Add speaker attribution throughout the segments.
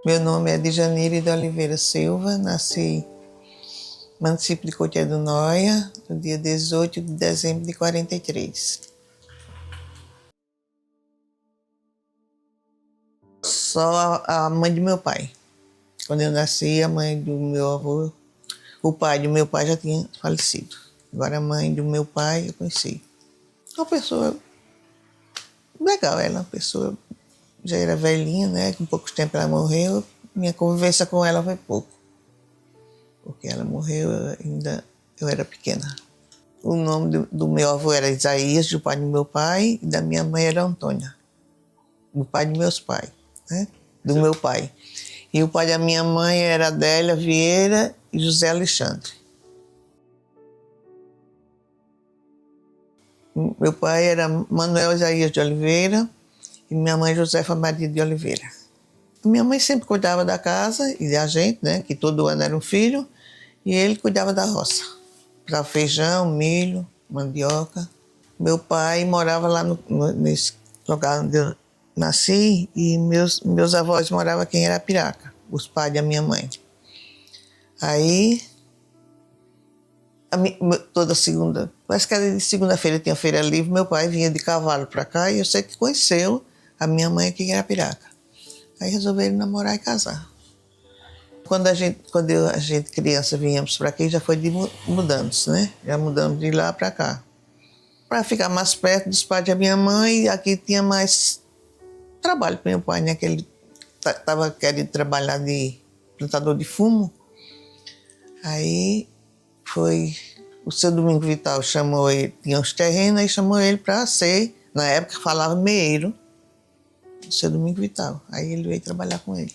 Speaker 1: Meu nome é Djanire de Oliveira Silva, nasci no município de Cotia do Noia, no dia 18 de dezembro de 43. Só a mãe do meu pai. Quando eu nasci, a mãe do meu avô, o pai do meu pai já tinha falecido. Agora a mãe do meu pai eu conheci. Uma pessoa legal, ela, uma pessoa já era velhinha, né? Com pouco tempo ela morreu. Minha convivência com ela foi pouco, porque ela morreu ainda, eu era pequena. O nome do meu avô era Isaías, do pai do meu pai, e da minha mãe era Antônia, do pai dos meus pais, né? Do meu pai. E o pai da minha mãe era Adélia Vieira e José Alexandre. Meu pai era Manuel Isaías de Oliveira e minha mãe Josefa Maria de Oliveira. Minha mãe sempre cuidava da casa e da gente, né? Que todo ano era um filho, e ele cuidava da roça. Para feijão, milho, mandioca. Meu pai morava lá nesse lugar onde eu nasci e meus avós moravam aqui em Arapiraca, os pais da minha mãe. Aí, toda segunda, parece que era de segunda-feira tinha feira livre, meu pai vinha de cavalo para cá e eu sei que conheceu a minha mãe aqui em Arapiraca. Aí resolveram namorar e casar. Quando a gente criança vinhamos para aqui, já foi de mudanças, né? Já mudamos de lá para cá. Para ficar mais perto dos pais da minha mãe, aqui tinha mais trabalho para meu pai, né? Que ele estava querendo trabalhar de plantador de fumo. Aí foi o seu Domingo Vital chamou ele, tinha uns terrenos, aí chamou ele para ser, na época falava meeiro, o seu Domingo Vital. Aí ele veio trabalhar com ele.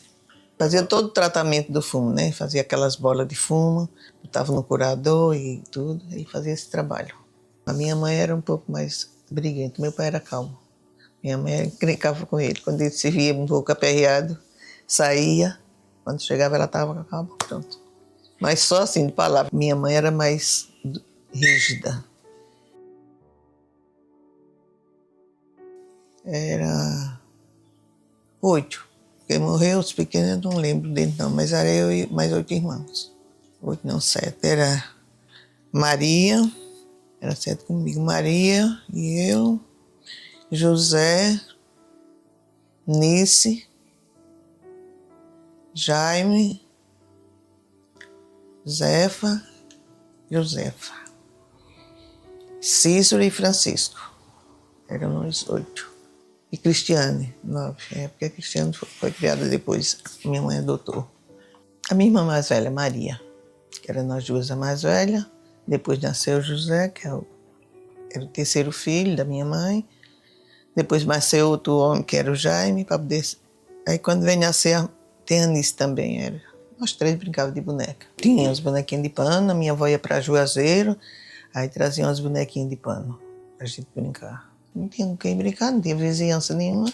Speaker 1: Fazia todo o tratamento do fumo, né? Fazia aquelas bolas de fumo, botava no curador e tudo, ele fazia esse trabalho. A minha mãe era um pouco mais briguenta, meu pai era calmo. Minha mãe encrencava com ele. Quando ele se via um pouco aperreado, saía. Quando chegava, ela estava calma, pronto. Mas só assim, de palavra. Minha mãe era mais rígida. Era 8. Quem morreu, os pequenos, eu não lembro dele não, mas era eu e mais 8 irmãos. 8 não, 7. Era Maria, era 7 comigo. Maria e eu, José, Nice, Jaime, Zefa, Josefa, Cícero e Francisco. Eram nós 8. E Cristiane, 9. É porque a Cristiane foi criada depois. Minha mãe adotou. A minha irmã mais velha, Maria, que era nós duas a mais velha. Depois nasceu José, que era o terceiro filho da minha mãe. Depois nasceu outro homem, que era o Jaime, para poder... Aí quando veio nascer, tem a Anice também, era. Nós 3 brincávamos de boneca. Tinha os bonequinhos de pano, a minha avó ia para Juazeiro, aí traziam os bonequinhos de pano pra gente brincar. Não tinha com quem brincar, não tinha vizinhança nenhuma,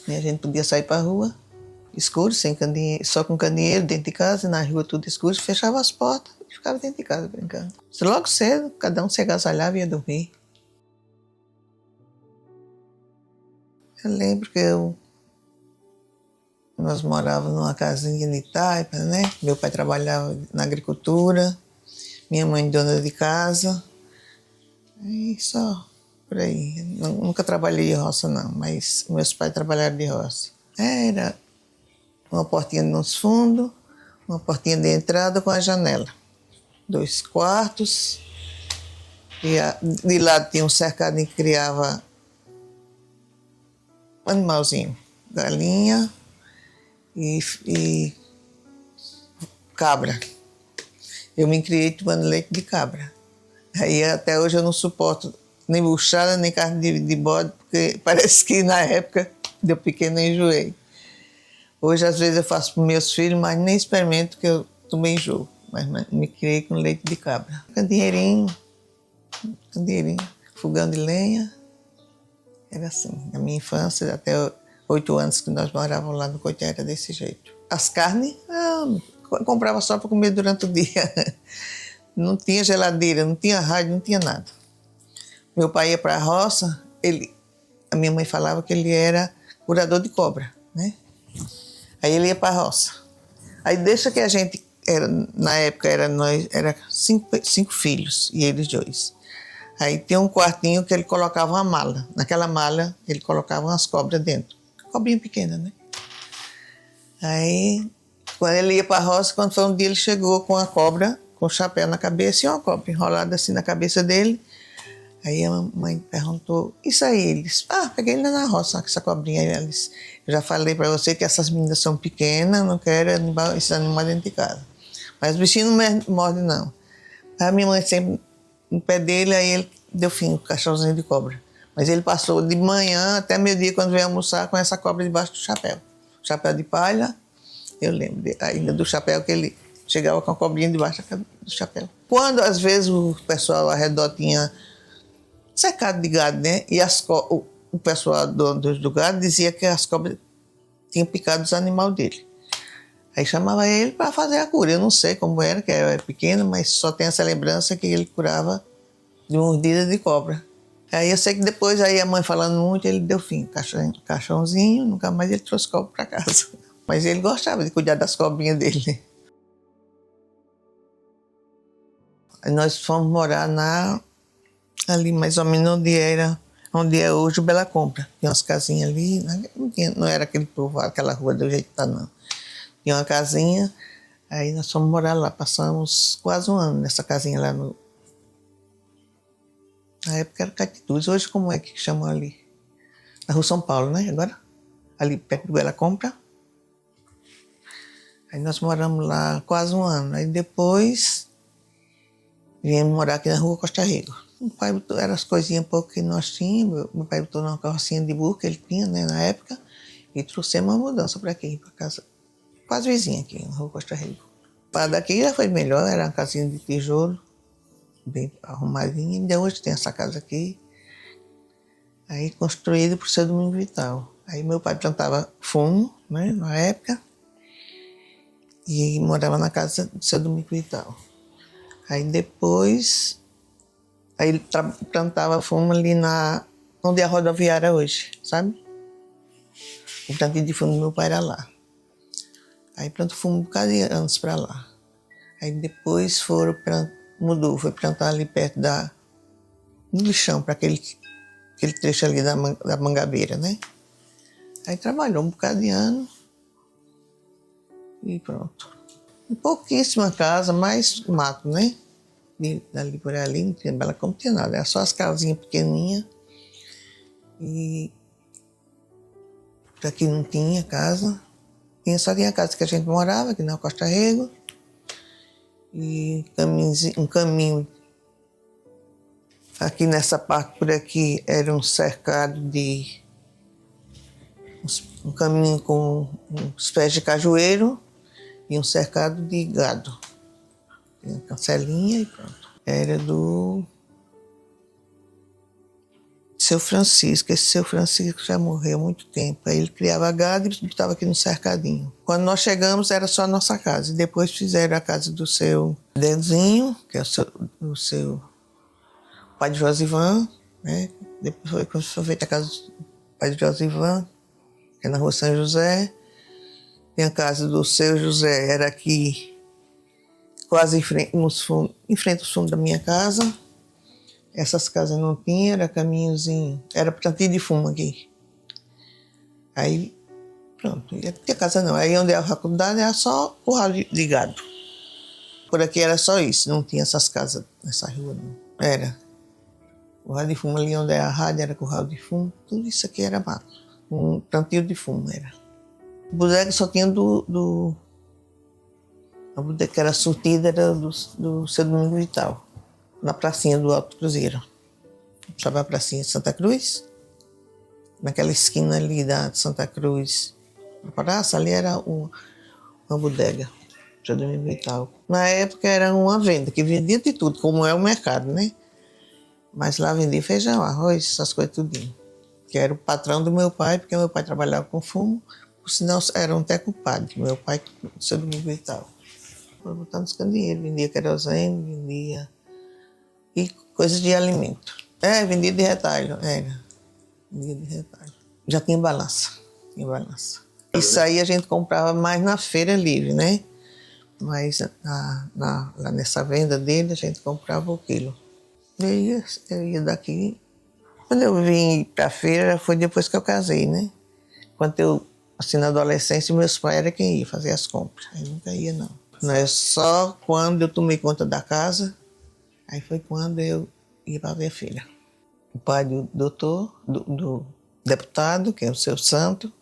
Speaker 1: nem a gente podia sair para a rua, escuro, sem candeeiro, só com candeeiro dentro de casa, na rua tudo escuro, fechava as portas e ficava dentro de casa brincando. Logo cedo, cada um se agasalhava e ia dormir. Eu lembro que nós morávamos numa casinha de taipa, né? Meu pai trabalhava na agricultura, minha mãe dona de casa, e só por aí. Nunca trabalhei de roça não, mas meus pais trabalharam de roça. Era uma portinha nos fundos, uma portinha de entrada com a janela. 2 quartos, e de lado tinha um cercado em que criava animalzinho, galinha, e cabra. Eu me criei tomando leite de cabra. Aí até hoje eu não suporto nem buchada, nem carne de bode, porque parece que na época de eu pequeno eu enjoei. Hoje às vezes eu faço para meus filhos, mas nem experimento que eu também enjoo. Mas me criei com leite de cabra. Candeeirinho, fogão de lenha. Era assim, na minha infância, até 8 anos que nós morávamos lá no Coité, era desse jeito. As carnes, eu comprava só para comer durante o dia. Não tinha geladeira, não tinha rádio, não tinha nada. Meu pai ia para a roça, a minha mãe falava que ele era curador de cobra, né? Aí ele ia para a roça. Aí deixa que a gente, na época era cinco filhos e eles dois. Aí tinha um quartinho que ele colocava uma mala. Naquela mala ele colocava umas cobras dentro. Cobrinha pequena, né? Aí, quando ele ia para a roça, quando foi um dia, ele chegou com a cobra, com o chapéu na cabeça e uma cobra enrolada assim na cabeça dele. Aí a mãe perguntou, isso aí? Ele disse, peguei ele na roça, essa cobrinha. Aí ela disse, eu já falei para você que essas meninas são pequenas, não quero esses animais dentro de casa. Mas o bichinho não morde, não. Aí a minha mãe sempre no pé dele, aí ele deu fim, o cachorrozinho de cobra. Mas ele passou de manhã até meio-dia, quando veio almoçar, com essa cobra debaixo do chapéu. Chapéu de palha, eu lembro ainda do chapéu que ele chegava com a cobrinha debaixo do chapéu. Quando, às vezes, o pessoal ao redor tinha cercado de gado, né? E o pessoal do gado dizia que as cobras tinham picado os animais dele. Aí chamava ele para fazer a cura. Eu não sei como era, que era pequeno, mas só tem essa lembrança que ele curava de mordida de cobra. Aí eu sei que depois, aí a mãe falando muito, ele deu fim. Caixãozinho, nunca mais ele trouxe cobra para casa. Mas ele gostava de cuidar das cobrinhas dele. Aí nós fomos morar ali mais ou menos onde é hoje o Bela Compra. Tinha umas casinhas ali, não era aquele povo, aquela rua do jeito que tá, não. Tinha uma casinha, aí nós fomos morar lá, passamos quase um ano nessa casinha lá no... Na época era Catitudes, hoje como é que chamam ali? Na Rua São Paulo, né, agora? Ali perto do Bela Compra. Aí nós moramos lá quase um ano, aí depois viemos morar aqui na Rua Costa Rica. O pai botou, eram as coisinhas pouco que nós tínhamos, meu pai botou numa carrocinha de burro que ele tinha, né, na época, e trouxemos uma mudança para aqui, para casa, quase vizinha aqui, na Rua Costa Rica. Para daqui já foi melhor, era uma casinha de tijolo, bem arrumadinha, ainda hoje tem essa casa aqui, aí construída por seu Domingos Vital. Aí meu pai plantava fumo, né, na época, e morava na casa do seu Domingos Vital. Aí depois, aí ele plantava fumo ali onde é a rodoviária hoje, sabe? O plantio de fumo do meu pai era lá. Aí plantou fumo um bocado de anos para lá. Aí depois mudou, foi plantar ali perto no lixão, para aquele trecho ali da Mangabeira, né? Aí trabalhou um bocado de ano e pronto. Pouquíssima casa, mais mato, né? Dali por ali, não tinha Bela como tinha nada, era só as casinhas pequenininhas. E aqui não tinha casa, só tinha a casa que a gente morava, aqui na Costa Rego. E um caminho, aqui nessa parte por aqui, era um cercado um caminho com uns pés de cajueiro e um cercado de gado. Tinha cancelinha e pronto. Era do seu Francisco. Esse seu Francisco já morreu há muito tempo. Aí ele criava gado e botava aqui no cercadinho. Quando nós chegamos, era só a nossa casa. E depois fizeram a casa do seu Denzinho, que é o seu pai de Josivan, né? Depois foi feita a casa do pai de Josivan, que é na Rua São José. Tem a casa do seu José, era aqui, quase em frente aos fundos da minha casa. Essas casas não tinha, era caminhozinho, era plantinho de fumo aqui. Aí, pronto, não tinha casa não. Aí onde é a faculdade era só curral de gado. Por aqui era só isso, não tinha essas casas nessa rua não. Era curral de fumo ali onde é a rádio, era curral de fumo, tudo isso aqui era mato. Um plantio de fumo era. O bodega só tinha a bodega que era surtida era do seu Domingos Vital, na pracinha do Alto Cruzeiro. Sabe a pracinha de Santa Cruz? Naquela esquina ali da Santa Cruz, na praça, ali era uma bodega, do seu Domingos Vital. Na época era uma venda, que vendia de tudo, como é o mercado, né? Mas lá vendia feijão, arroz, essas coisas tudinho. Que era o patrão do meu pai, porque meu pai trabalhava com fumo, por sinal eram até culpados, meu pai, do seu Domingos Vital. Foi botando os candeeiros, vendia querosene, vendia... E coisas de alimento. Vendia de retalho, era. Vendia de retalho. Já tinha balança, Isso aí a gente comprava mais na feira livre, né? Mas lá nessa venda dele, a gente comprava o quilo. Eu ia daqui. Quando eu vim para a feira, foi depois que eu casei, né? Quando eu, assim, na adolescência, meus pais eram quem ia fazer as compras. Eu nunca ia, não. Não é só quando eu tomei conta da casa, aí foi quando eu ia para ver a filha. O pai do doutor, do deputado, que é o Seu Santo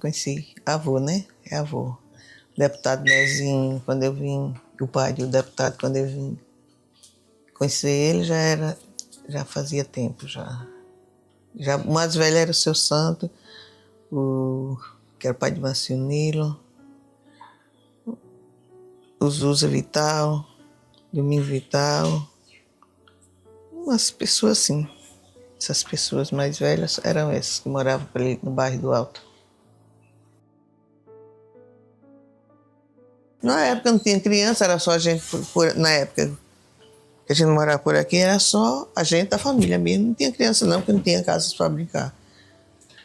Speaker 1: conheci, avô, né? É avô. O deputado Nezinho, quando eu vim, o pai do deputado, quando eu vim conhecer ele, já fazia tempo, já. O mais velho era o Seu Santo, que era o pai de Márcio Nilo, o Zusa Vital, Domingo Vital, umas pessoas assim. Essas pessoas mais velhas eram essas que moravam ali no bairro do Alto. Na época não tinha criança, era só a gente, na época que a gente morava por aqui, era só a gente da família mesmo. Não tinha criança não, porque não tinha casas para brincar.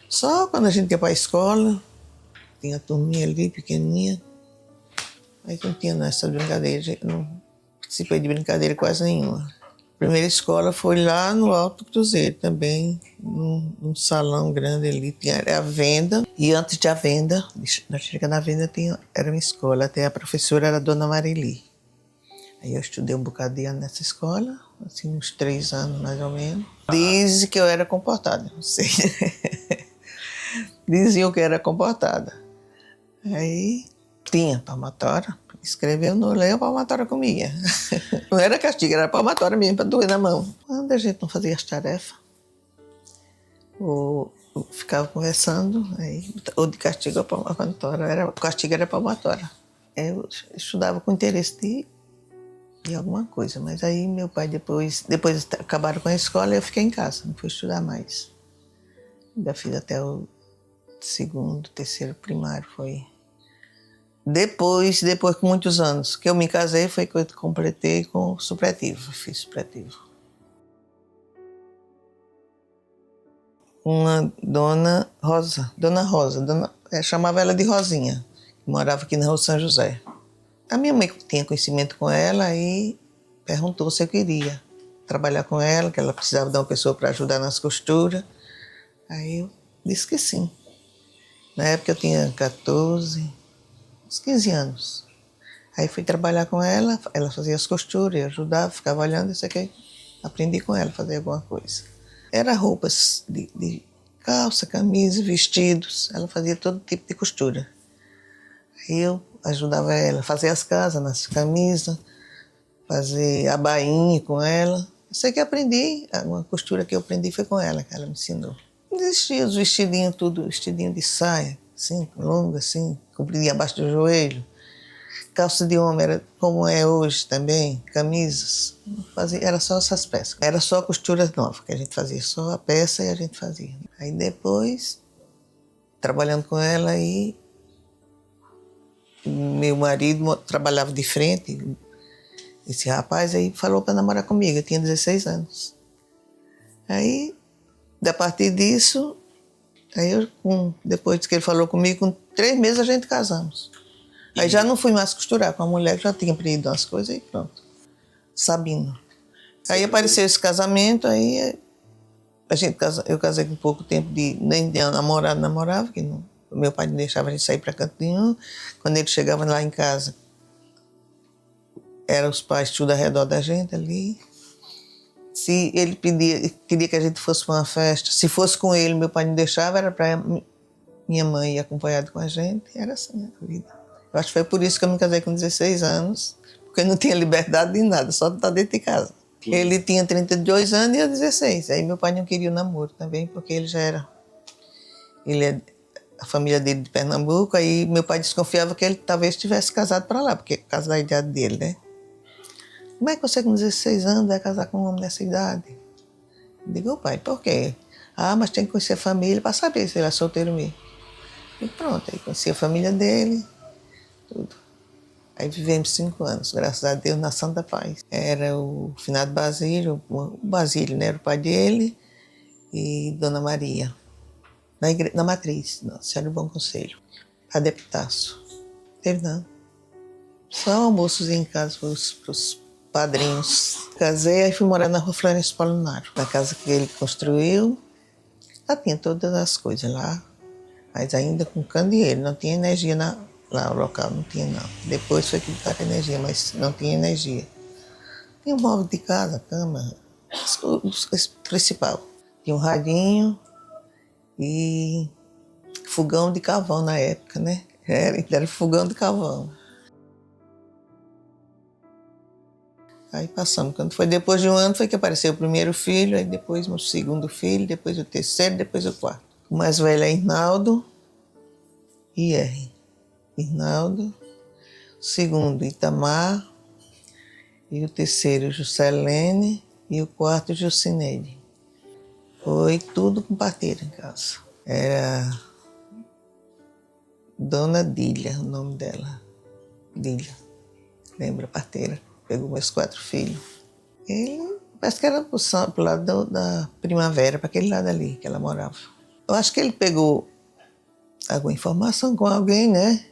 Speaker 1: Só quando a gente ia para a escola, tinha a turminha ali, pequenininha. Aí não tinha nessa brincadeira, eu não participei de brincadeira quase nenhuma. A primeira escola foi lá no Alto Cruzeiro também, num salão grande ali, tinha a venda. E antes da venda, na chegada da venda, era uma escola, até a professora era a Dona Marili. Aí eu estudei um bocado de ano nessa escola, assim, uns 3 anos mais ou menos. Dizem que eu era comportada, não sei. Diziam que eu era comportada. Aí tinha palmatória, escreveu no leio, a palmatória comia. Não era castigo, era palmatória mesmo, para doer na mão. Quando a gente não fazia as tarefas, ou ficava conversando, aí, ou de castigo a palmatória, o castigo era palmatória. Eu estudava com interesse de alguma coisa, mas aí meu pai depois acabaram com a escola e eu fiquei em casa, não fui estudar mais. Ainda fiz até o 2º, 3º primário, foi. Depois, com muitos anos, que eu me casei, foi que eu completei com supletivo, fiz supletivo. Uma dona Rosa, chamava ela de Rosinha, que morava aqui na Rua São José. A minha mãe tinha conhecimento com ela e perguntou se eu queria trabalhar com ela, que ela precisava de uma pessoa para ajudar nas costuras. Aí eu disse que sim. Na época eu tinha 14, uns 15 anos. Aí fui trabalhar com ela fazia as costuras, eu ajudava, ficava olhando, isso aqui. Aprendi com ela a fazer alguma coisa. Era roupas de calça, camisa, vestidos, ela fazia todo tipo de costura. Aí eu ajudava ela a fazer as casas, nas camisas, fazer a bainha com ela. Eu sei que aprendi, uma costura que eu aprendi foi com ela, que ela me ensinou. Os vestidinhos, tudo, vestidinho de saia, assim, longo, assim, compridinho abaixo do joelho. Calça de homem era como é hoje também, camisas. Era só essas peças. Era só costura nova, que a gente fazia, só a peça e a gente fazia. Aí depois, trabalhando com ela, aí meu marido trabalhava de frente. Esse rapaz aí falou para namorar comigo, eu tinha 16 anos. Aí, a partir disso, depois que ele falou comigo, com 3 meses a gente casamos. Aí já não fui mais costurar com a mulher, que já tinha aprendido umas coisas e pronto. Sabino. Aí apareceu esse casamento, aí eu casei com pouco tempo nem de namorava, que não, meu pai não deixava a gente sair para canto nenhum. Quando ele chegava lá em casa, eram os pais tudo ao redor da gente ali. Se ele queria que a gente fosse para uma festa, se fosse com ele, meu pai não deixava, era para minha mãe ir acompanhada com a gente, era assim a vida. Eu acho que foi por isso que eu me casei com 16 anos, porque eu não tinha liberdade de nada, só de estar dentro de casa. Ele tinha 32 anos e eu 16. Aí meu pai não queria o namoro também, porque ele é a família dele de Pernambuco, aí meu pai desconfiava que ele talvez tivesse casado para lá, porque por causa da idade dele, né? Como é que você com 16 anos vai casar com um homem dessa idade? Eu digo, pai, por quê? Mas tem que conhecer a família para saber se ele é solteiro mesmo. E pronto, aí conheci a família dele, tudo. Aí vivemos 5 anos, graças a Deus, na Santa Paz. Era o finado Basílio, o Basílio, né, era o pai dele, e Dona Maria. na matriz, Nossa Senhora do Bom Conselho, a deputaço. Teve não. Só almoços em casa para os padrinhos. Casei, aí fui morar na Rua Florencio Paulinaro, na casa que ele construiu. Lá tinha todas as coisas lá, mas ainda com candeeiro, não tinha energia lá, o local não tinha não. Depois foi que botaram energia, mas não tinha energia. Tinha um móvel de casa, cama, o principal. Tinha um radinho e fogão de carvão na época, né? Era fogão de carvão. Aí passamos. Quando foi depois de um ano foi que apareceu o primeiro filho, aí depois o segundo filho, depois o terceiro, depois o quarto. O mais velho é Irnaldo e R. Irnaldo, o segundo Itamar, e o terceiro Juscelene e o quarto Jucineide. Foi tudo com parteira em casa. Era Dona Dília, o nome dela. Dília, lembra a parteira? Pegou meus 4 filhos. Ele parece que era pro lado da Primavera, para aquele lado ali que ela morava. Eu acho que ele pegou alguma informação com alguém, né?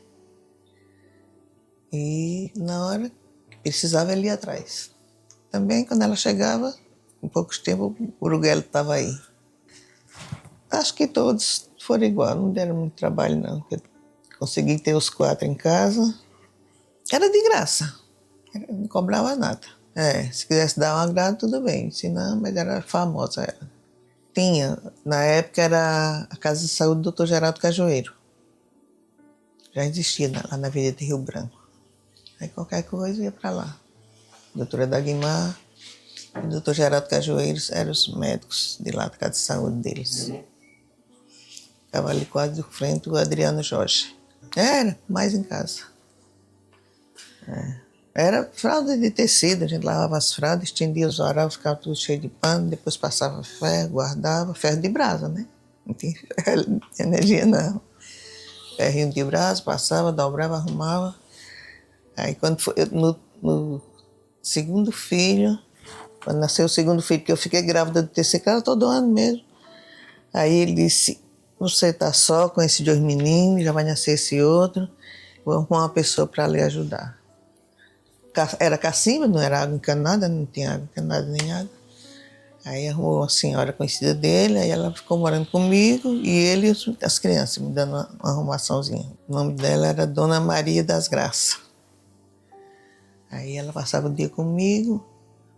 Speaker 1: E na hora que precisava ele ia atrás. Também quando ela chegava, em poucos tempos, o Uruguelo estava aí. Acho que todos foram igual, não deram muito trabalho não. Consegui ter os 4 em casa. Era de graça. Não cobrava nada. Se quisesse dar um agrado, tudo bem. Se não, mas era famosa ela. Tinha, na época era a Casa de Saúde do Dr. Geraldo Cajueiro. Já existia lá na Avenida de Rio Branco. Aí qualquer coisa ia para lá. A doutora Dagmar e o Dr. Geraldo Cajueiro eram os médicos de lá da Casa de Saúde deles. Ficava ali quase de frente o Adriano Jorge. Era, mais em casa. Era fralda de tecido, a gente lavava as fraldas, estendia os varal, ficava tudo cheio de pano, depois passava ferro, guardava, ferro de brasa, né? Não tinha energia não. Ferrinho de brasa, passava, dobrava, arrumava. Aí quando foi no segundo filho, quando nasceu o segundo filho, que eu fiquei grávida do terceiro, era todo ano mesmo. Aí ele disse, você está só com esses 2 meninos, já vai nascer esse outro, vou arrumar uma pessoa para lhe ajudar. Era cacimba, não era água encanada, não tinha água encanada nem água. Aí arrumou uma senhora conhecida dele, aí ela ficou morando comigo e ele e as crianças, me dando uma arrumaçãozinha. O nome dela era Dona Maria das Graças. Aí ela passava o dia comigo,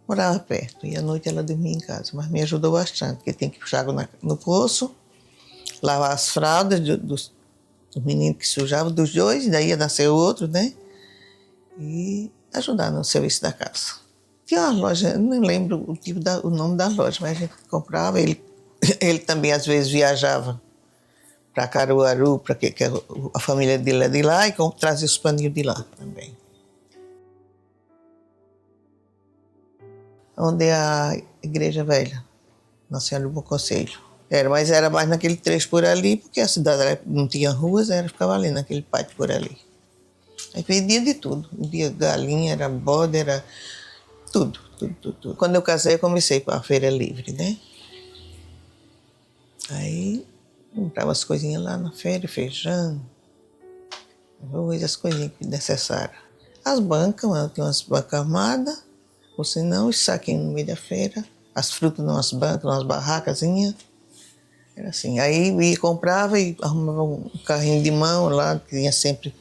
Speaker 1: morava perto, e à noite ela dormia em casa, mas me ajudou bastante, porque tem que puxar água no poço, lavar as fraldas dos meninos que sujavam, dos 2, daí ia nascer o outro, né? E ajudar no serviço da casa. Tinha uma loja, não lembro o nome da loja, mas a gente comprava. Ele também às vezes viajava para Caruaru, para que a família dele é de lá, e trazia os paninhos de lá também. Onde é a Igreja Velha, Nossa Senhora do Bom Conselho. Mas era mais naquele trecho por ali, porque a cidade não tinha ruas, ficava ali naquele pátio por ali. Aí vendia de tudo. Vendia galinha, era bode, era tudo. Quando eu casei, eu comecei para a feira livre, né? Aí comprava as coisinhas lá na feira, feijão, arroz, as coisinhas necessárias. As bancas, tinha umas bancas armadas, ou senão os saquinhos no meio da feira, as frutas nas bancas, nas barracazinhas. Era assim. Aí eu ia, comprava e arrumava um carrinho de mão lá, que tinha sempre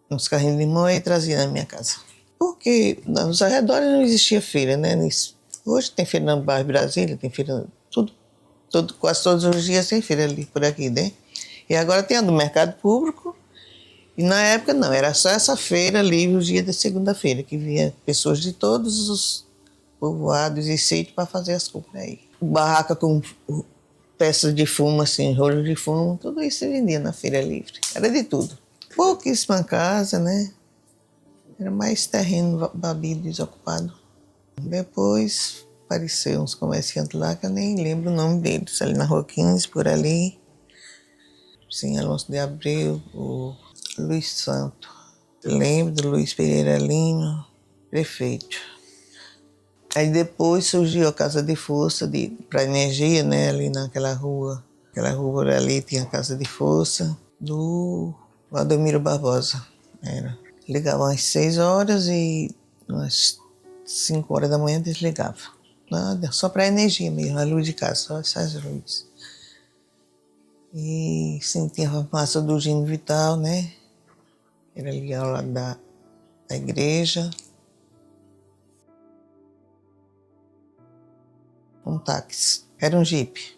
Speaker 1: uns carrinhos de mão, e trazia na minha casa. Porque nos arredores não existia feira, né? Hoje tem feira no bairro Brasília, tem feira, quase todos os dias tem feira ali por aqui, né? E agora tem a do mercado público, e na época não, era só essa feira livre, os dias da segunda-feira, que vinha pessoas de todos os povoados e sítios para fazer as compras aí. Barraca com peças de fumo, assim, rolos de fumo, tudo isso se vendia na feira livre. Era de tudo. Pouquíssima casa, né? Era mais terreno babido, desocupado. Depois apareceram uns comerciantes lá que eu nem lembro o nome deles. Ali na Rua 15, por ali. Sim, Alonso de Abreu, o Luiz Santo. Lembro do Luiz Pereira Lima, prefeito. Aí depois surgiu a Casa de Força para Energia, né? Ali naquela rua. Aquela rua ali tinha a Casa de Força do Valdomiro Barbosa. Era. Ligava às 6 horas e às 5 horas da manhã desligava. Nada, só para energia mesmo, a luz de casa, só essas luzes. E sim, tinha a farmácia do Gino Vital, né? Era ali ao lado da igreja. Um táxi. Era um Jeep.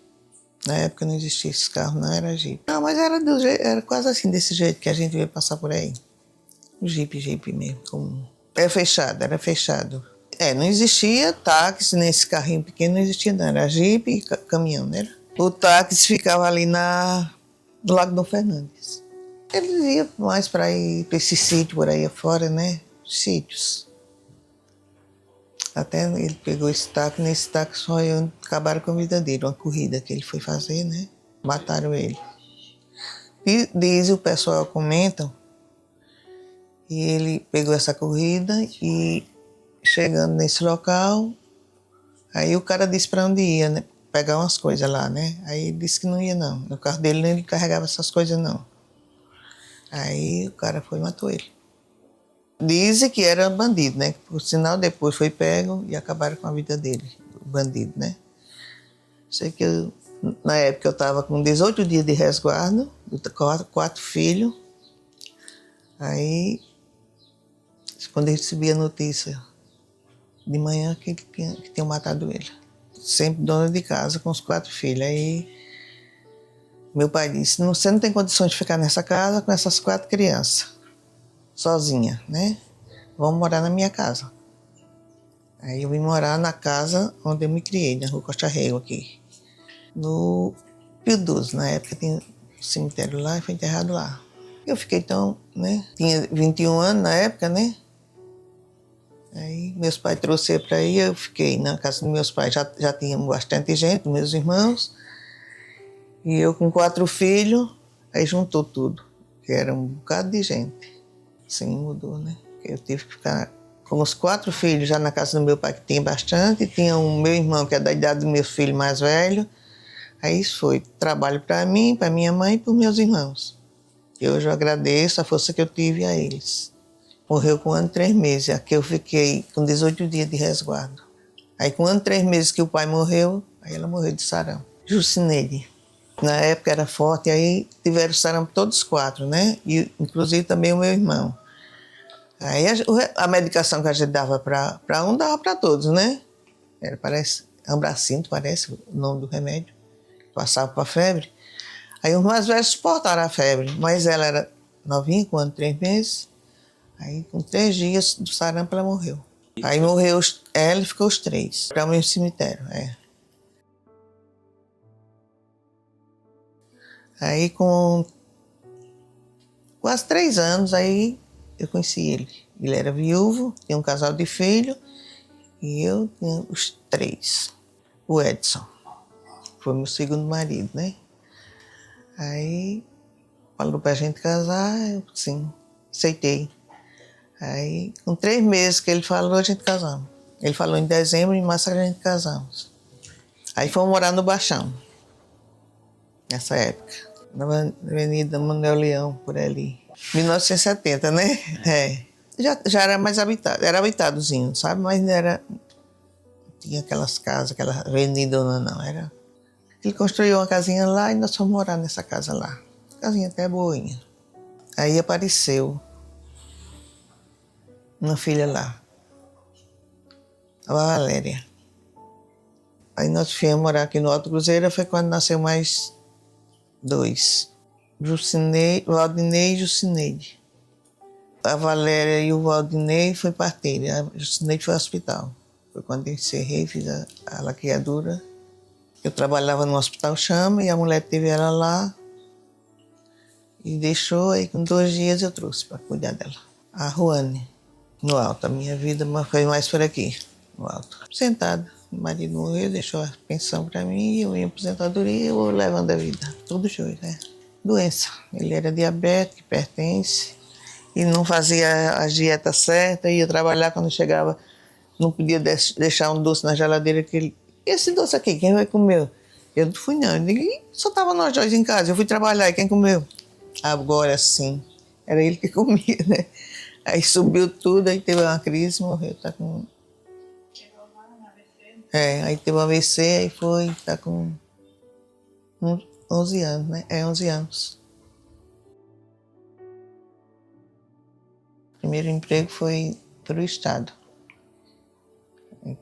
Speaker 1: Na época não existia esse carro, não era Jeep. Não, mas era quase assim, desse jeito que a gente ia passar por aí. Um Jeep mesmo. Era fechado. Não existia táxi nesse carrinho pequeno, não existia não. Era Jeep e caminhão, né? O táxi ficava ali do Lago Dom Fernandes. Eles iam mais para ir para esse sítio por aí afora, né? Sítios. Até ele pegou esse táxi, nesse táxi acabaram com a vida dele, uma corrida que ele foi fazer, né? Mataram ele. Diz o pessoal comenta que ele pegou essa corrida e chegando nesse local, aí o cara disse para onde ia, né? Pegar umas coisas lá, né? Aí ele disse que não ia não. No carro dele ele carregava essas coisas não. Aí o cara foi e matou ele. Dizem que era bandido, né? Por sinal, depois foi pego e acabaram com a vida dele, o bandido, né? Sei que na época eu estava com 18 dias de resguardo, 4 filhos. Aí, quando eu recebi a notícia de manhã que tinham matado ele. Sempre dona de casa com os 4 filhos. Aí meu pai disse, você não tem condições de ficar nessa casa com essas 4 crianças. Sozinha, né? Vamos morar na minha casa. Aí eu vim morar na casa onde eu me criei, na Rua Costa Rego, aqui. No Pio 12, na época tinha um cemitério lá e foi enterrado lá. Eu fiquei então, né? Tinha 21 anos na época, né? Aí meus pais trouxeram para aí, eu fiquei na casa dos meus pais, já tínhamos bastante gente, meus irmãos. E eu com 4 filhos, aí juntou tudo, que era um bocado de gente. Sim, mudou, né? Eu tive que ficar com os 4 filhos já na casa do meu pai, que tinha bastante. Tinha o meu irmão, que é da idade do meu filho mais velho. Aí isso foi trabalho para mim, para minha mãe e para os meus irmãos. E hoje eu agradeço a força que eu tive a eles. Morreu com 1 ano e 3 meses. Aqui eu fiquei com 18 dias de resguardo. Aí com 1 ano e 3 meses que o pai morreu, aí ela morreu de sarampo. Jucineide. Na época era forte, aí tiveram sarampo todos 4, né? E inclusive também o meu irmão. Aí a medicação que a gente dava para um, dava para todos, né? Parece Ambracinto, parece o nome do remédio. Passava para febre. Aí os mais velhos suportaram a febre, mas ela era novinha, com 1 ano e 3 meses. Aí com 3 dias do sarampo ela morreu. Aí morreu ela e ficou os 3, para o mesmo cemitério, Aí com quase 3 anos, aí eu conheci ele. Ele era viúvo, tinha um casal de filhos, e eu tinha os 3. O Edson foi meu segundo marido, né? Aí falou pra gente casar, eu sim, aceitei. Aí com 3 meses que ele falou, a gente casamos. Ele falou em dezembro, em março a gente casamos. Aí fomos morar no Baixão, nessa época. Na Avenida Manuel Leão, por ali. 1970, né? Já era mais habitado, era habitadozinho, sabe? Mas não era... Tinha aquelas casas, aquela avenida, não. Era... Ele construiu uma casinha lá e nós fomos morar nessa casa lá. Casinha até boinha. Aí apareceu uma filha lá, a Valéria. Aí nós viemos morar aqui no Alto Cruzeiro, foi quando nasceu mais 2. Valdinei e Jucineide. A Valéria e o Valdinei foi parteira, a Jucineide foi ao hospital. Foi quando eu encerrei, fiz a laqueadura. Eu trabalhava no Hospital Chama e a mulher teve ela lá e deixou, aí com 2 dias eu trouxe para cuidar dela. A Ruane, no Alto. A minha vida foi mais por aqui, no Alto. Sentada. O marido morreu, deixou a pensão para mim, eu ia em aposentadoria e eu levando a vida. Tudo junto, né? Doença. Ele era diabético, hipertenso, e não fazia a dieta certa, ia trabalhar quando chegava, não podia deixar um doce na geladeira, esse doce aqui, quem vai comer? Eu não fui não, eu digo, Só tava nós dois em casa, eu fui trabalhar e quem comeu? Agora sim, era ele que comia, né? Aí subiu tudo, aí teve uma crise, morreu, tá com... aí teve um AVC, aí foi, tá com uns 11 anos, né? 11 anos. O primeiro emprego foi pro Estado.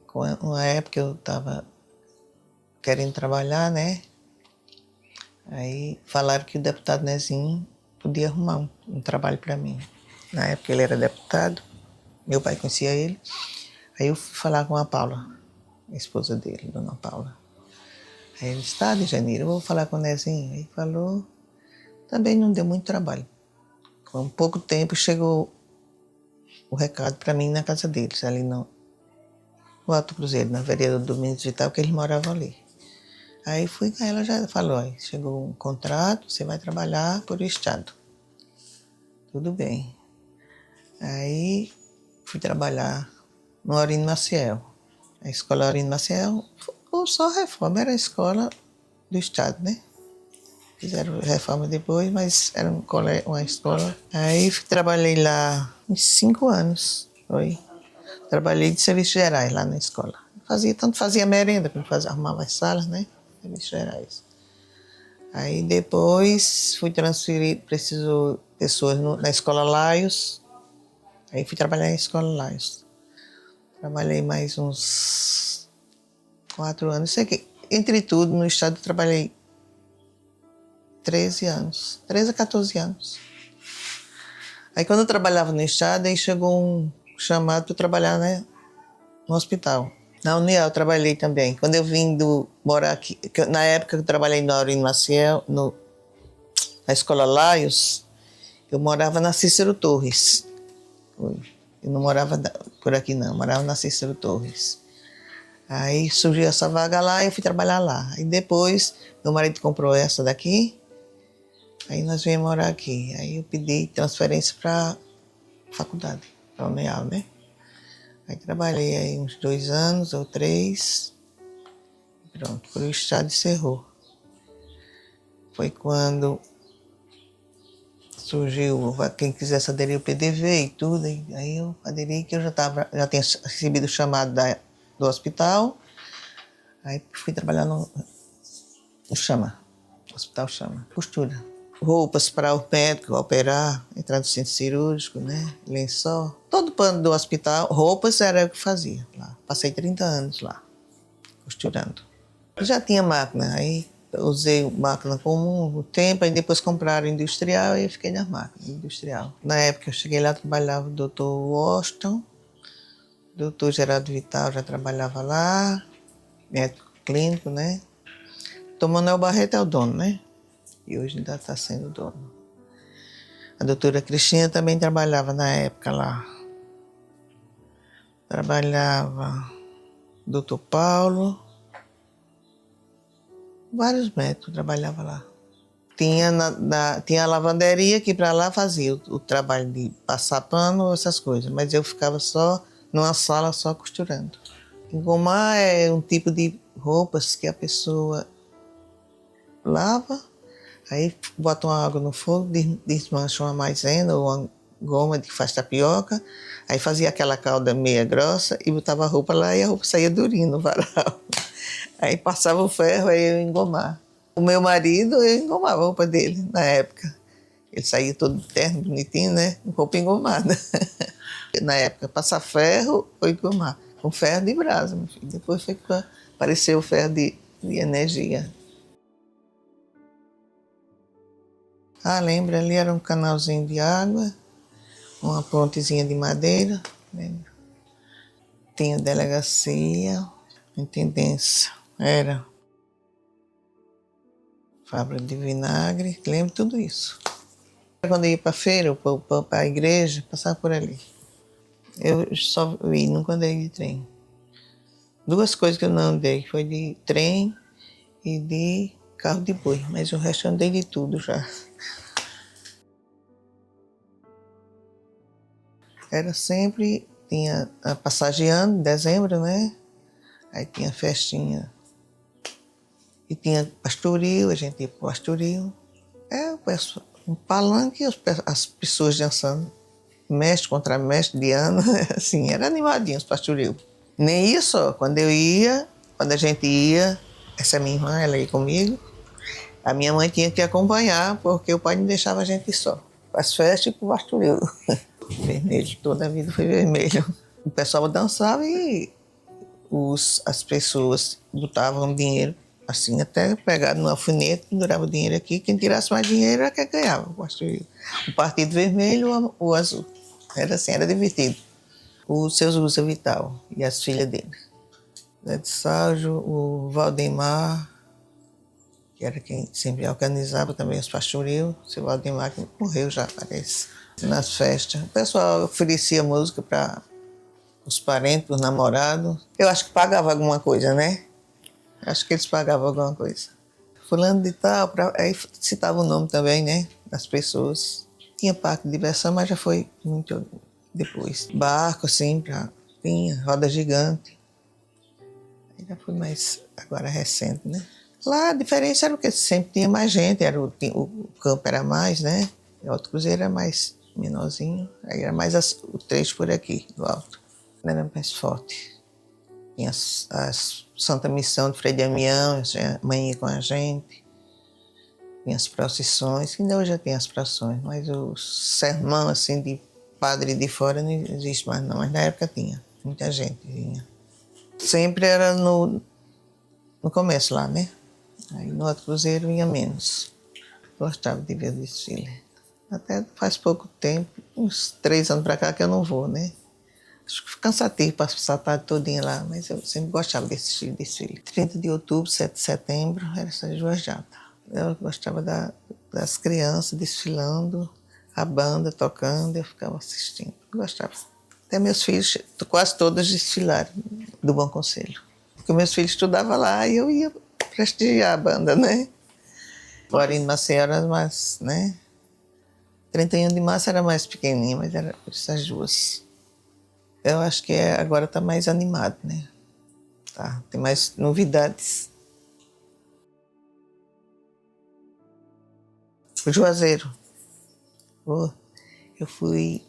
Speaker 1: Com uma época eu tava querendo trabalhar, né? Aí falaram que o deputado Nezinho podia arrumar um trabalho para mim. Na época ele era deputado, meu pai conhecia ele. Aí eu fui falar com a Paula, a esposa dele, Dona Paula. Aí ele disse, tá, de janeiro, eu vou falar com o Nezinho. Aí falou, também não deu muito trabalho. Com pouco tempo chegou o recado para mim na casa deles, ali no Alto Cruzeiro, na Vereda do Domingos Vital, que eles moravam ali. Aí fui, aí ela já falou, ó, chegou um contrato, você vai trabalhar por Estado. Tudo bem. Aí fui trabalhar no Aurino Maciel. A escola Aurino Maciel, ou só reforma, era a escola do Estado, né? Fizeram reforma depois, mas era uma escola. Aí trabalhei lá uns 5 anos, foi. Trabalhei de serviços gerais lá na escola. Tanto fazia merenda, como arrumava as salas, né? Serviços gerais. Aí depois fui transferido, precisou pessoas na escola Laios. Aí fui trabalhar na escola Laios. Trabalhei mais uns 4 anos. Sei que, entre tudo, no estado trabalhei 13 anos. 13 a 14 anos. Aí quando eu trabalhava no estado, aí chegou um chamado para trabalhar, né, no hospital. Na União eu trabalhei também. Quando eu vim morar aqui, na época que eu trabalhei no Aurino Maciel, na escola Laios, eu morava na Cícero Torres. Eu não morava por aqui não, eu morava na Cícero Torres. Aí surgiu essa vaga lá e eu fui trabalhar lá. Aí depois, meu marido comprou essa daqui, aí nós viemos morar aqui. Aí eu pedi transferência para faculdade, para a Unial, né? Aí trabalhei aí uns 2 anos ou 3, pronto, por o estado encerrou. Foi quando surgiu, quem quisesse aderir ao PDV e tudo, aí eu aderi, que eu já tinha recebido o chamado do hospital, aí fui trabalhar no Hospital Chama, costura. Roupas para o médico operar, entrar no centro cirúrgico, né? Lençol. Todo pano do hospital, roupas era eu que fazia lá. Passei 30 anos lá, costurando. Eu já tinha máquina, aí usei máquina comum um tempo, aí depois compraram industrial e eu fiquei na máquina industrial. Na época eu cheguei lá, trabalhava o Dr. Washington, o Dr. Geraldo Vital já trabalhava lá, médico clínico, né? Dr. Manuel Barreto é o dono, né? E hoje ainda está sendo dono. A doutora Cristina também trabalhava na época lá. Trabalhava o Dr. Paulo, vários médicos trabalhavam lá. Tinha a lavanderia que para lá fazia o trabalho de passar pano, essas coisas, mas eu ficava só numa sala só costurando. Engomar é um tipo de roupas que a pessoa lava, aí bota uma água no fogo, desmancha uma maisena ou uma goma que faz tapioca, aí fazia aquela calda meia grossa e botava a roupa lá e a roupa saía durinha no varal. Aí passava o ferro, aí eu ia engomar. O meu marido, eu engomava a roupa dele na época. Ele saía todo terno, bonitinho, né? Com roupa engomada. Na época, passar ferro ou engomar. Com ferro de brasa, meu filho. Depois foi que apareceu o ferro de energia. Ah, lembra, ali era um canalzinho de água, uma pontezinha de madeira, lembra? Tinha delegacia, intendência, era fábrica de vinagre, lembro tudo isso. Quando eu ia para a feira, para a igreja, passava por ali. Eu só vi, nunca andei de trem. 2 coisas que eu não andei, foi de trem e de carro de boi, mas o resto eu andei de tudo já. Era sempre, tinha a passageando em dezembro, né? Aí tinha festinha E tinha pastoril, a gente ia para o pastoril. Um palanque e as pessoas dançando. Mestre contra mestre, Diana, assim, era animadinho os pastoril. Nem ia só, quando a gente ia, essa minha irmã, ela ia comigo, a minha mãe tinha que acompanhar, porque o pai não deixava a gente ir só. As festas e pro pastoril. Vermelho, toda a vida foi vermelho. O pessoal dançava e as pessoas botavam dinheiro, assim, até pegado no alfinete, pendurava o dinheiro aqui. Quem tirasse mais dinheiro era quem ganhava o pastoril. O partido vermelho ou o azul. Era assim, era divertido. O seu Zé Vital e as filhas dele. Zé de Sálvio, o Valdemar, que era quem sempre organizava também os pastoril. O seu Valdemar, que morreu já, parece, nas festas. O pessoal oferecia música para os parentes, os namorados. Eu acho que pagava alguma coisa, né? Acho que eles pagavam alguma coisa. Fulano de tal, aí citava o nome também, né? Das pessoas. Tinha parque de diversão, mas já foi muito depois. Barco, assim, tinha roda gigante. Aí já foi mais, agora recente, né? Lá a diferença era porque sempre tinha mais gente, o campo era mais, né? O Alto Cruzeiro era mais menorzinho, aí era mais o trecho por aqui, do alto. Era mais forte. Tinha as Santa Missão de Frei Damião, a mãe ia com a gente. Tinha as procissões, ainda hoje já tem as procissões, mas o sermão assim de padre de fora não existe mais não, mas na época tinha, muita gente vinha. Sempre era no começo lá, né? Aí no Alto Cruzeiro vinha menos. Gostava de ver o desfile. Até faz pouco tempo, uns 3 anos para cá que eu não vou, né? Acho que cansativo passar a tarde todinha lá, mas eu sempre gostava desse desfile. 30 de outubro, 7 de setembro, era essas duas datas. Eu gostava das crianças desfilando, a banda tocando, eu ficava assistindo. Eu gostava. Até meus filhos, quase todos desfilaram do Bom Conselho. Porque meus filhos estudavam lá e eu ia prestigiar a banda, né? Florindo Maceió era mais, né? 31 de março era mais pequenininha, mas era essas duas. Eu acho que agora está mais animado, né? Tá, tem mais novidades. O Juazeiro. Oh, acho que eu fui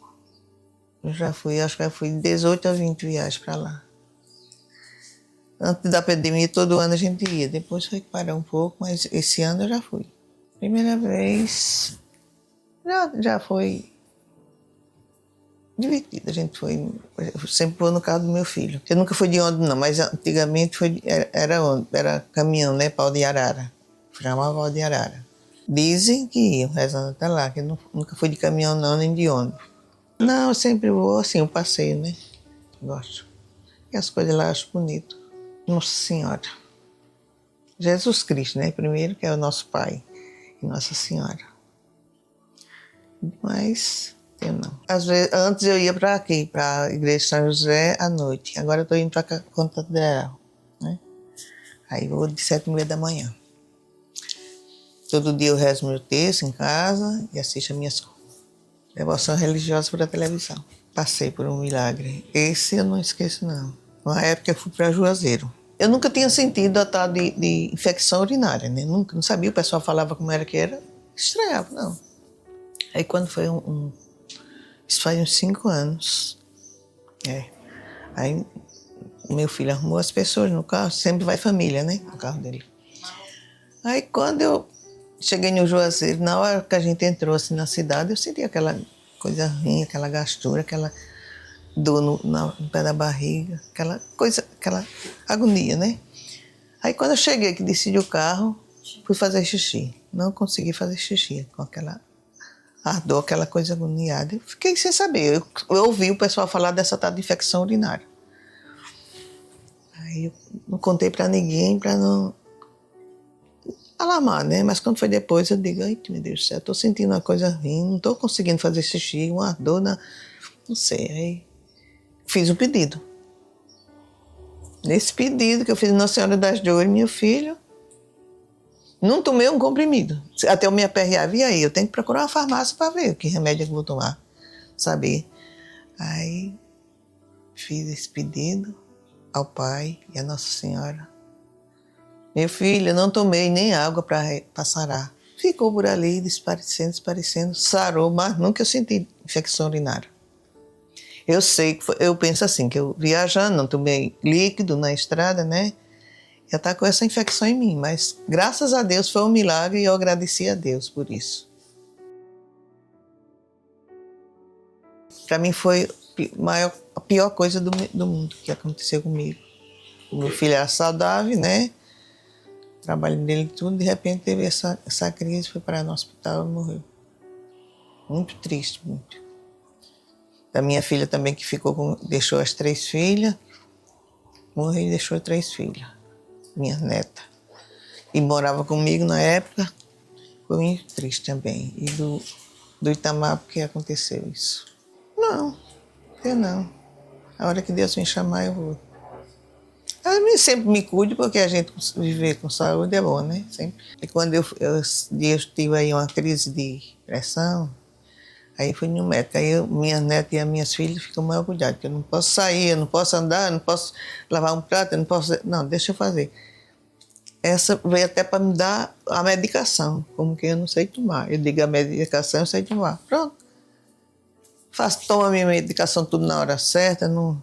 Speaker 1: 18 a 20 viagens para lá. Antes da pandemia, todo ano a gente ia. Depois foi que parou um pouco, mas esse ano eu já fui. Primeira vez, já foi divertido. A gente foi, eu sempre vou no carro do meu filho. Eu nunca fui de ônibus não, mas antigamente era ônibus, era caminhão, né, pau de arara. Chamava pau de arara. Dizem que iam rezando até lá, que eu nunca fui de caminhão não, nem de ônibus. Não, eu sempre vou assim, um passeio, né? Gosto. E as coisas lá eu acho bonito. Nossa Senhora. Jesus Cristo, né? Primeiro, que é o nosso Pai. E Nossa Senhora. Mas eu não. Às vezes, antes eu ia para aqui, para a Igreja de São José, à noite. Agora eu estou indo para a Catedral, né? Aí vou de 7h30 da manhã. Todo dia eu rezo meu texto em casa e assisto as minhas devoções religiosas pela televisão. Passei por um milagre. Esse eu não esqueço, não. Uma época eu fui para Juazeiro. Eu nunca tinha sentido a tal de infecção urinária, né? Nunca, não sabia, o pessoal falava como era que era. Estranhava, não. Aí quando foi isso faz uns 5 anos. Aí meu filho arrumou as pessoas no carro, sempre vai família, né? No carro dele. Aí quando eu cheguei no Juazeiro, na hora que a gente entrou assim na cidade, eu senti aquela coisa ruim, aquela gastura, aquela dor no pé da barriga, aquela agonia, né? Aí quando eu cheguei, que desci do carro, fui fazer xixi. Não consegui fazer xixi com aquela ardor, aquela coisa agoniada. Eu fiquei sem saber. Eu ouvi o pessoal falar dessa tal de infecção urinária. Aí eu não contei para ninguém, para não alarmar, né? Mas quando foi depois, eu digo, ai, meu Deus do céu, estou sentindo uma coisa ruim, não estou conseguindo fazer xixi, uma ardor, não sei. Aí fiz o pedido. Nesse pedido que eu fiz Nossa Senhora das Dores, meu filho, não tomei um comprimido. Até eu me aperreava, e aí? Eu tenho que procurar uma farmácia para ver que remédio eu vou tomar, saber. Aí fiz esse pedido ao Pai e à Nossa Senhora. Meu filho, eu não tomei nem água para sarar. Ficou por ali, desaparecendo, sarou, mas nunca eu senti infecção urinária. Eu sei que eu penso assim, que eu viajando, não tomei líquido na estrada, né? Já tá com essa infecção em mim, mas graças a Deus foi um milagre e eu agradeci a Deus por isso. Para mim foi a pior coisa do mundo que aconteceu comigo. O meu filho era saudável, né? O trabalho dele tudo, de repente teve essa crise, foi para no hospital e morreu. Muito triste, muito. Da minha filha também, que deixou as 3 filhas, morreu e deixou 3 filhas, minha neta. E morava comigo na época, foi muito triste também. E do Itamar, porque aconteceu isso. Não, eu não. A hora que Deus me chamar, eu vou. Eu sempre me cuido, porque a gente viver com saúde é bom, né? Sempre. E quando eu tive aí uma crise de pressão, aí fui no médico. Aí minha neta e as minhas filhas ficam mal cuidadas, porque eu não posso sair, eu não posso andar, eu não posso lavar um prato, eu não posso... Não, deixa eu fazer. Essa veio até para me dar a medicação, como que eu não sei tomar. Eu digo a medicação, eu sei tomar. Pronto. Tomo a minha medicação tudo na hora certa, não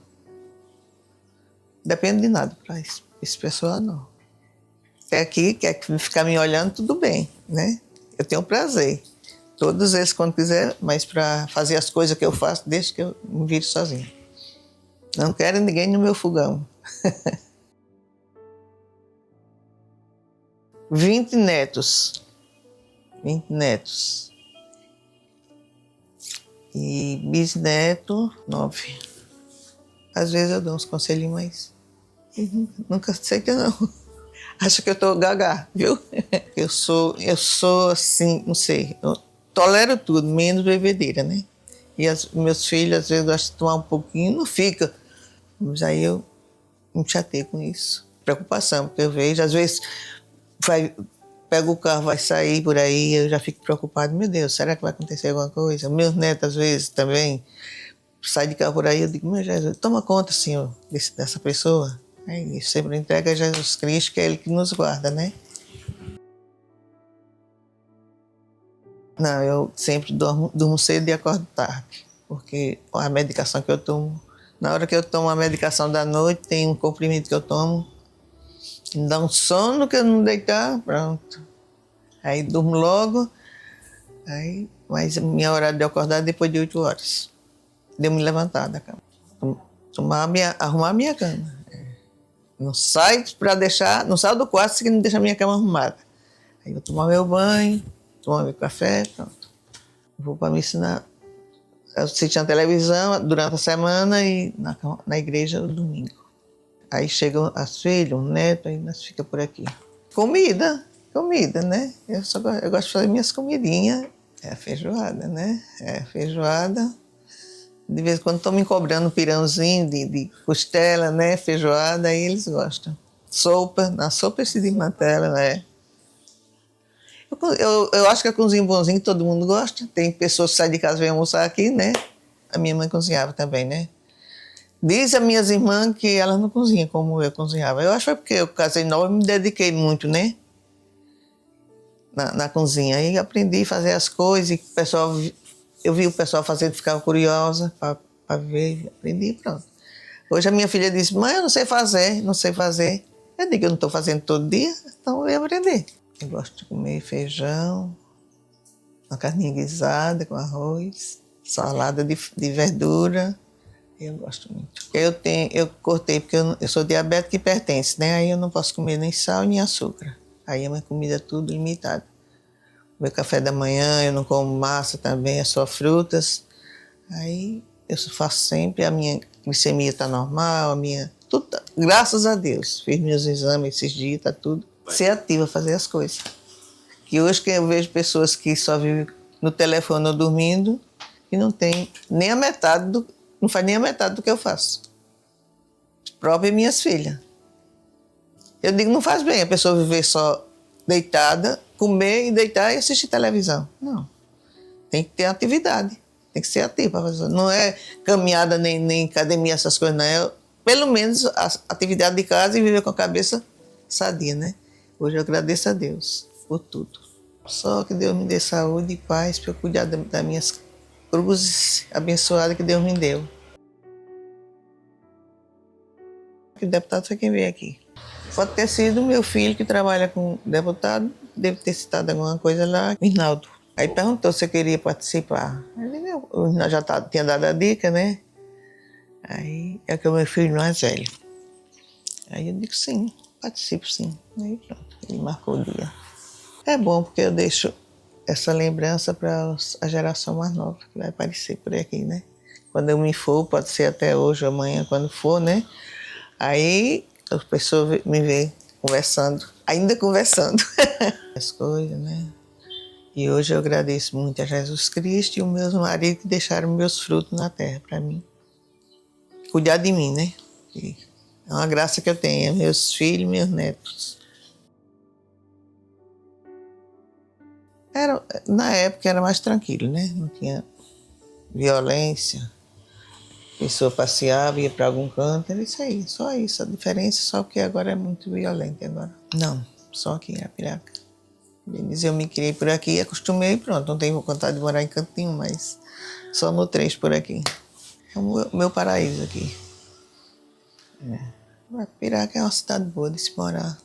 Speaker 1: depende de nada para esse pessoal, não. Até aqui, quer ficar me olhando, tudo bem, né? Eu tenho prazer. Todos eles, quando quiser, mas para fazer as coisas que eu faço, deixa que eu me vire sozinho. Não quero ninguém no meu fogão. 20 netos. 20 netos. E bisneto, 9. Às vezes eu dou uns conselhinhos, mas nunca aceita, não. Acho que eu tô gaga, viu? Eu sou assim, não sei, eu tolero tudo, menos bebedeira, né? E meus filhos, às vezes, gostam de tomar um pouquinho, não fica. Mas aí eu me chateio com isso. Preocupação, porque eu vejo, às vezes, pega o carro, vai sair por aí, eu já fico preocupado. Meu Deus, será que vai acontecer alguma coisa? Meus netos, às vezes, também, saem de carro por aí, eu digo, meu Jesus, toma conta, Senhor, dessa pessoa. Aí sempre entrega a Jesus Cristo, que é Ele que nos guarda, né? Não, eu sempre durmo cedo e acordo tarde, porque a medicação que eu tomo, na hora que eu tomo a medicação da noite, tem um comprimido que eu tomo, que me dá um sono que eu não deitar, pronto. Aí durmo logo, mas minha hora de acordar é depois de 8 horas. De eu me levantar da cama. Arrumar a minha cama. Não saio do quarto se não deixar a minha cama arrumada. Aí eu tomo meu banho, tomo meu café, pronto. Vou para missa assistir a televisão durante a semana e na igreja no domingo. Aí chegam as filhas, o neto, aí nós ficamos por aqui. Comida, né? Eu gosto de fazer minhas comidinhas. É a feijoada, né? É a feijoada. De vez em quando estão me cobrando um pirãozinho de costela, né? Feijoada, aí eles gostam. Na sopa esse de mantela, né? Eu acho que a cozinha bonzinho todo mundo gosta. Tem pessoas que saem de casa e vêm almoçar aqui, né? A minha mãe cozinhava também, né? Diz a minhas irmãs que elas não cozinham como eu cozinhava. Eu acho que foi porque eu casei nova e me dediquei muito, né? Na cozinha. Aí aprendi a fazer as coisas e eu vi o pessoal fazendo, ficava curiosa para ver, aprendi e pronto. Hoje a minha filha disse, mãe, eu não sei fazer. Eu digo, eu não estou fazendo todo dia, então eu vou aprender. Eu gosto de comer feijão, uma carninha guisada com arroz, salada de verdura. Eu gosto muito. Eu cortei porque eu sou diabética e hipertensa, né? Aí eu não posso comer nem sal nem açúcar. Aí a minha comida é tudo limitada. Meu café da manhã, eu não como massa também, é só frutas. Aí eu faço sempre, a minha glicemia está normal, tudo, graças a Deus. Fiz meus exames esses dias, está tudo. Ser ativa, fazer as coisas. Que hoje que eu vejo pessoas que só vivem no telefone ou dormindo e não tem nem a metade não faz nem a metade do que eu faço. Próprio minhas filhas. Eu digo, não faz bem a pessoa viver só deitada, comer e deitar e assistir televisão. Não. Tem que ter atividade. Tem que ser ativa. Não é caminhada nem academia, essas coisas, não. É pelo menos a atividade de casa e viver com a cabeça sadia, né? Hoje eu agradeço a Deus por tudo. Só que Deus me dê saúde e paz para eu cuidar das minhas cruzes abençoadas que Deus me deu. O deputado foi quem veio aqui. Pode ter sido meu filho que trabalha com deputado, deve ter citado alguma coisa lá, Rinaldo. Aí perguntou se eu queria participar. Eu já tinha dado a dica, né? Aí é que o meu filho mais velho. Aí eu digo sim, participo sim. Aí pronto, ele marcou o dia. É bom porque eu deixo essa lembrança para a geração mais nova que vai aparecer por aqui, né? Quando eu me for, pode ser até hoje ou amanhã, quando for, né? Aí as pessoas me veem conversando, ainda conversando. As coisas, né? E hoje eu agradeço muito a Jesus Cristo e o meu marido que deixaram meus frutos na terra para mim. Cuidar de mim, né? E é uma graça que eu tenho, meus filhos e meus netos. Na época era mais tranquilo, né? Não tinha violência. A pessoa passeava, ia para algum canto, era isso aí, só isso. A diferença só que agora é muito violento agora. Não, só aqui em Arapiraca. Eu me criei por aqui, acostumei e pronto. Não tenho vontade de morar em canto nenhum, mas só no 3 por aqui. É o meu paraíso aqui. Arapiraca é uma cidade boa de se morar.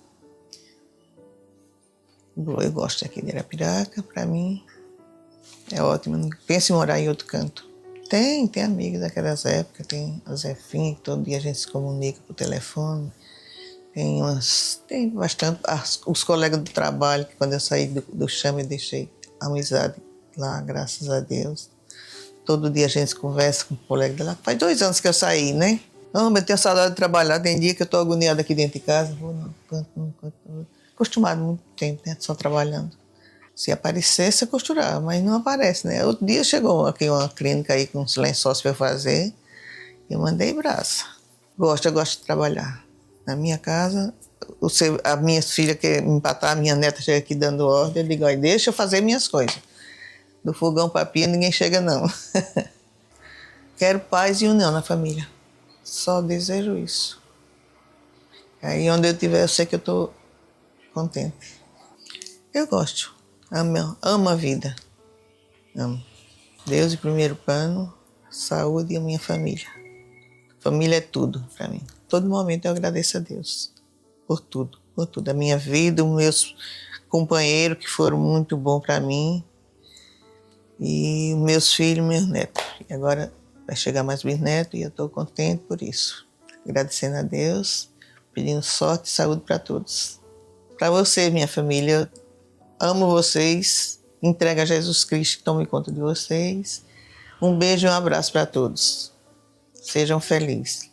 Speaker 1: Eu gosto aqui de Arapiraca, para mim é ótimo. Não penso em morar em outro canto. Tem amigos daquelas épocas, tem a Zefinha, que todo dia a gente se comunica por telefone. Tem bastante. Os colegas do trabalho, que quando eu saí do chama eu deixei amizade lá, graças a Deus. Todo dia a gente conversa com o colega de lá. Faz 2 anos que eu saí, né? Não, mas eu tenho saudade de trabalhar. Tem dia que eu estou agoniada aqui dentro de casa. Vou no canto. Acostumado muito tempo, né? Só trabalhando. Se aparecesse, eu costurava, mas não aparece, né? Outro dia chegou aqui uma clínica aí com uns lençóis para eu fazer. E eu mandei braço. Eu gosto de trabalhar. Na minha casa, a minha filha quer me empatar, a minha neta chega aqui dando ordem, eu digo, olha, deixa eu fazer minhas coisas. Do fogão para a pia ninguém chega não. Quero paz e união na família. Só desejo isso. Aí onde eu estiver, eu sei que eu estou contente. Eu gosto. Amo a vida. Amo. Deus em primeiro plano, saúde e a minha família. Família é tudo para mim. Todo momento eu agradeço a Deus por tudo. A minha vida, os meus companheiros que foram muito bons para mim e os meus filhos e meus netos. E agora vai chegar mais bisnetos e eu estou contente por isso. Agradecendo a Deus, pedindo sorte e saúde para todos. Para vocês, minha família, amo vocês, entrego a Jesus Cristo que tome conta de vocês. Um beijo e um abraço para todos. Sejam felizes.